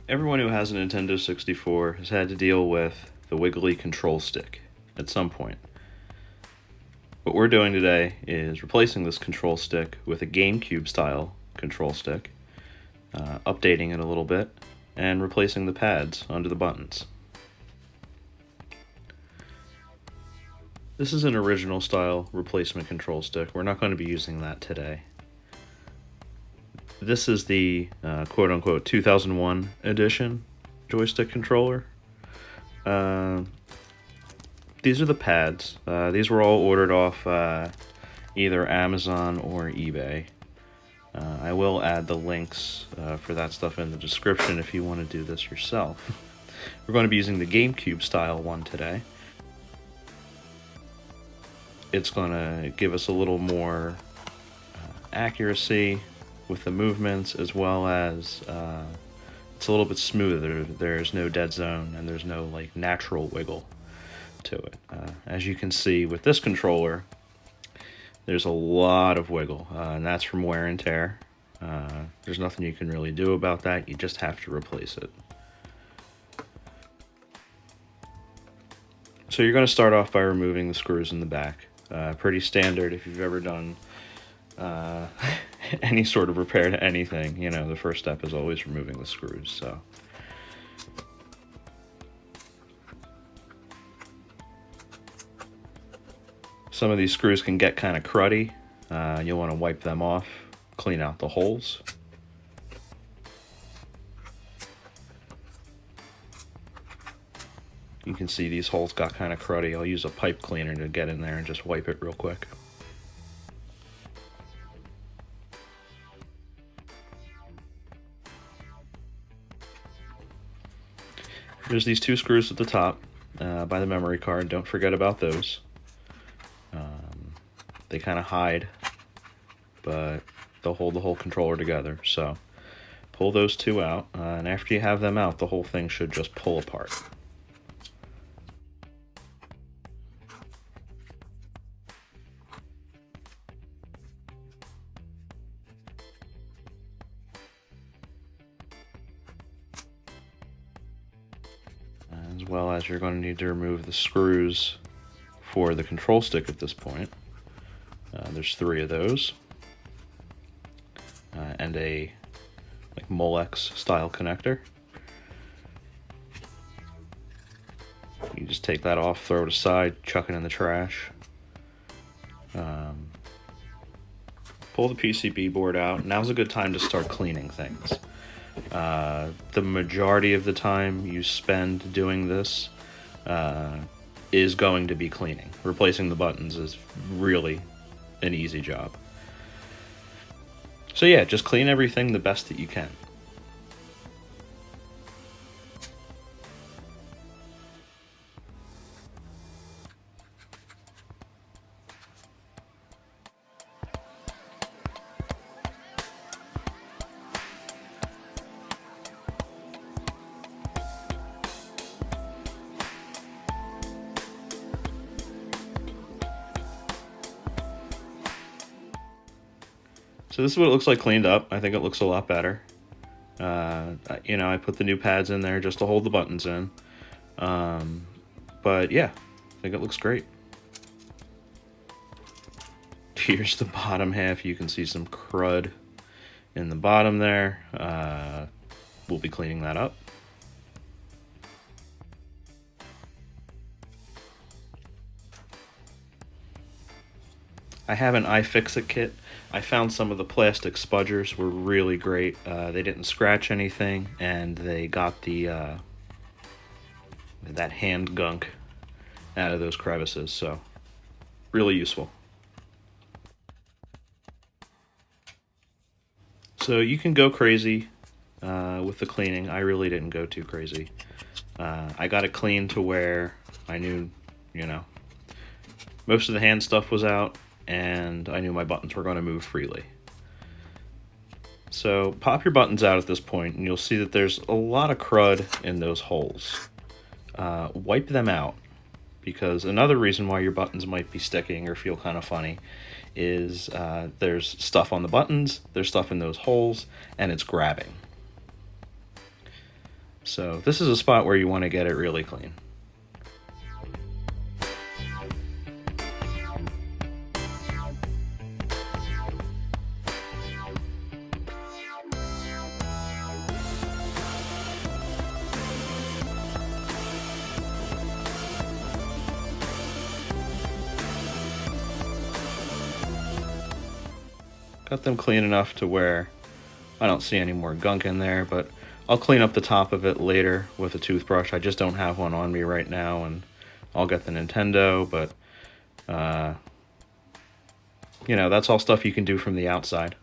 Everyone who has a Nintendo 64 has had to deal with the wiggly control stick at some point. What we're doing today is replacing this control stick with a GameCube style control stick, updating it a little bit, and replacing the pads under the buttons. This is an original style replacement control stick. We're not going to be using that today. This is the quote-unquote 2001 edition joystick controller. These are the pads. These were all ordered off either Amazon or eBay. I will add the links for that stuff in the description if you want to do this yourself. We're going to be using the GameCube style one today. It's going to give us a little more accuracy with the movements, as well as it's a little bit smoother. There's no dead zone and there's no like natural wiggle to it. As you can see with this controller, there's a lot of wiggle, and that's from wear and tear. There's nothing you can really do about that. You just have to replace it. So you're going to start off by removing the screws in the back. Pretty standard if you've ever done any sort of repair to anything. You know, the first step is always removing the screws. So some of these screws can get kind of cruddy. You'll want to wipe them off, clean out the holes. You can see these holes got kind of cruddy. I'll use a pipe cleaner to get in there and just wipe it real quick. There's these two screws at the top by the memory card. Don't forget about those. They kind of hide, but they'll hold the whole controller together. So pull those two out, and after you have them out, the whole thing should just pull apart. As well as you're going to need to remove the screws for the control stick at this point. There's 3 of those, and a like Molex style connector. You just take that off, throw it aside, chuck it in the trash. Pull the PCB board out. Now's a good time to start cleaning things. The majority of the time you spend doing this is going to be cleaning. Replacing the buttons is really an easy job. So yeah, just clean everything the best that you can. So this is what it looks like cleaned up. I think it looks a lot better. I put the new pads in there just to hold the buttons in. But yeah, I think it looks great. Here's the bottom half. You can see some crud in the bottom there. We'll be cleaning that up. I have an iFixit kit. I found some of the plastic spudgers were really great. They didn't scratch anything, and they got the that hand gunk out of those crevices, so really useful. So you can go crazy with the cleaning. I really didn't go too crazy. I got it clean to where I knew, most of the hand stuff was out, and I knew my buttons were going to move freely. So pop your buttons out at this point, and you'll see that there's a lot of crud in those holes. Wipe them out, because another reason why your buttons might be sticking or feel kind of funny is there's stuff on the buttons, there's stuff in those holes, and it's grabbing. So this is a spot where you want to get it really clean. Got them clean enough to where I don't see any more gunk in there, but I'll clean up the top of it later with a toothbrush. I just don't have one on me right now, and I'll get the Nintendo, but, you know, that's all stuff you can do from the outside.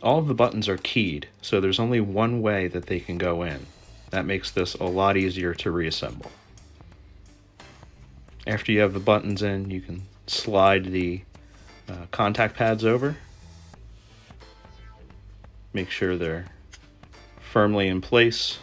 All of the buttons are keyed, so there's only one way that they can go in. That makes this a lot easier to reassemble. After you have the buttons in, you can slide the contact pads over. Make sure they're firmly in place.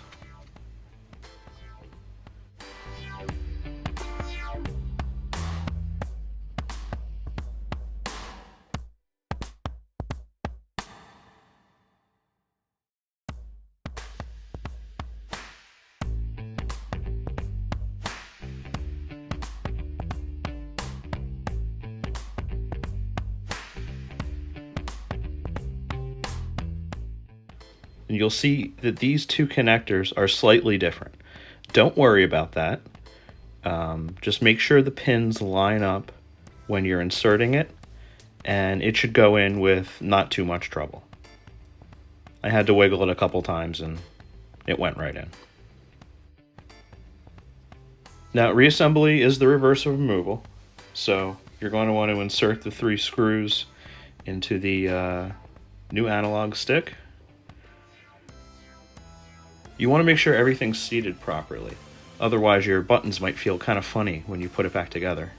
And you'll see that these two connectors are slightly different. Don't worry about that. Just make sure the pins line up when you're inserting it, and it should go in with not too much trouble. I had to wiggle it a couple times and it went right in. Now, reassembly is the reverse of removal, so you're going to want to insert the 3 screws into the new analog stick. You want to make sure everything's seated properly, otherwise your buttons might feel kind of funny when you put it back together.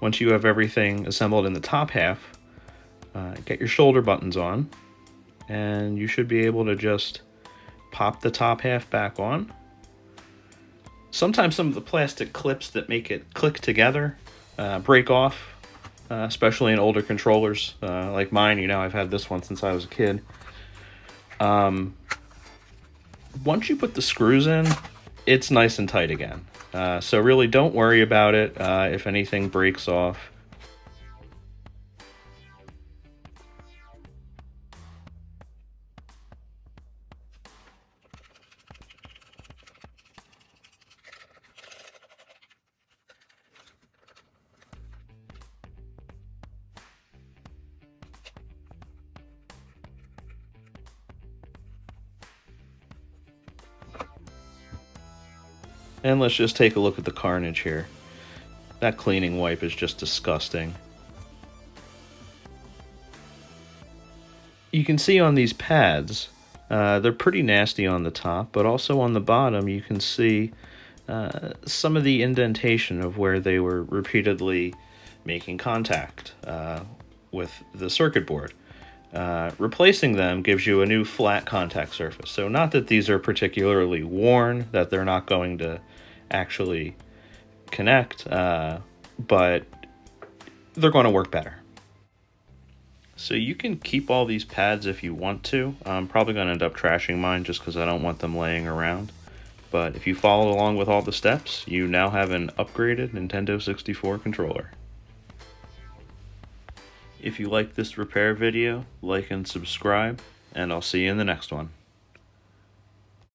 Once you have everything assembled in the top half, get your shoulder buttons on, and you should be able to just pop the top half back on. Sometimes some of the plastic clips that make it click together break off, especially in older controllers like mine. You know, I've had this one since I was a kid. Once you put the screws in, it's nice and tight again. So really don't worry about it if anything breaks off. And let's just take a look at the carnage here. That cleaning wipe is just disgusting. You can see on these pads, they're pretty nasty on the top, but also on the bottom you can see some of the indentation of where they were repeatedly making contact with the circuit board. Replacing them gives you a new flat contact surface. So not that these are particularly worn, that they're not going to actually connect, but they're going to work better. So you can keep all these pads if you want to. I'm probably going to end up trashing mine just because I don't want them laying around. But if you follow along with all the steps, you now have an upgraded Nintendo 64 controller. If you like this repair video, like and subscribe, and I'll see you in the next one.